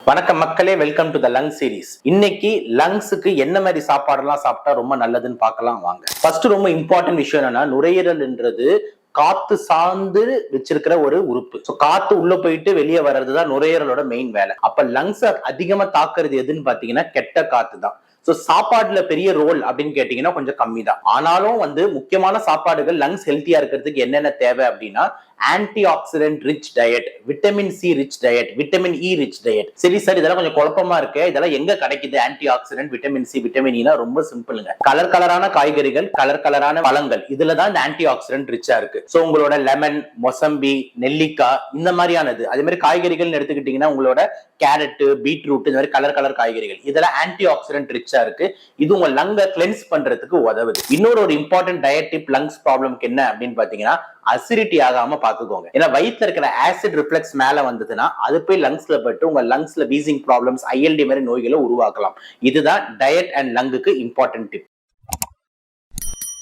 வணக்கம் மக்களே, welcome to the lung series. இன்னைக்கு லங்ஸுக்கு என்ன மாதிரி சாப்பாடுலாம் சாப்பிட்டா ரொம்ப நல்லதுன்னு பார்க்கலாம் வாங்க. ஃபர்ஸ்ட் ரொம்ப இம்பார்ட்டன்ட் விஷயம் என்னன்னா, நுரையீரல்ன்றது காத்து சார்ந்து வச்சிருக்கிற ஒரு உறுப்பு. காத்து உள்ள போயிட்டு வெளியே வர்றதுதான் நுரையீரலோட மெயின் வேலை. அப்ப லங்ஸ் அதிகமா தாக்குறது எதுன்னு பாத்தீங்கன்னா கெட்ட காத்து தான். சாப்பாடுல பெரிய ரோல் அப்படின்னு கேட்டீங்கன்னா கொஞ்சம் கம்மி தான். ஆனாலும் முக்கியமான சாப்பாடுகள் லங்ஸ் ஹெல்த்தியா இருக்கிறதுக்கு என்னென்ன தேவை அப்படின்னா anti accident rich diet, vitamin C rich diet, vitamin E rich diet. சரி சார், இதெல்லாம் கொஞ்சம் குழப்பமா இருக்கு, இதெல்லாம் எங்க கிடைக்குது? Anti accident, vitamin C, vitamin E ரொம்ப சிம்பிளுங்க. கலர் கலரான காய்கறிகள், கலர் கலரான பழங்கள், இதுலதான் இந்த ஆன்டி ஆக்சிடென்ட் ரிச்சா இருக்கு. சோ உங்களோட லெமன், மொசம்பி, நெல்லிக்காய் இந்த மாதிரியானது. அதே மாதிரி காய்கறிகள் எடுத்துக்கிட்டீங்கன்னா உங்களோட கேரட், பீட்ரூட், இந்த மாதிரி கலர் கலர் காய்கறிகள், இதெல்லாம் ஆன்டி ஆக்சிடென்ட் ரிச்சா இருக்கு. இது உங்க லங்கை கிளென்ஸ் பண்றதுக்கு உதவுது. இன்னொரு ஒரு இம்பார்ட்டன்ட் டயட் டிப் லங்ஸ் ப்ராப்ளம்க்கு என்ன அப்படின்னு பாத்தீங்கன்னா அசிடிட்டி ஆகாம பாத்துக்கோங்க. ஏன்னா வயிற்றுல இருக்கிற ஆசிட் ரிஃப்ளெக்ஸ் மேல வந்ததுன்னா அது போய் லங்ஸ்ல பட்டு உங்க லங்ஸ்ல வீசிங் ப்ராப்ளம்ஸ், ILD மாதிரி நோய்களை உருவாக்கலாம். இதுதான் டயட் அண்ட் லங்குக்கு இம்பார்ட்டன்ட் டிப்.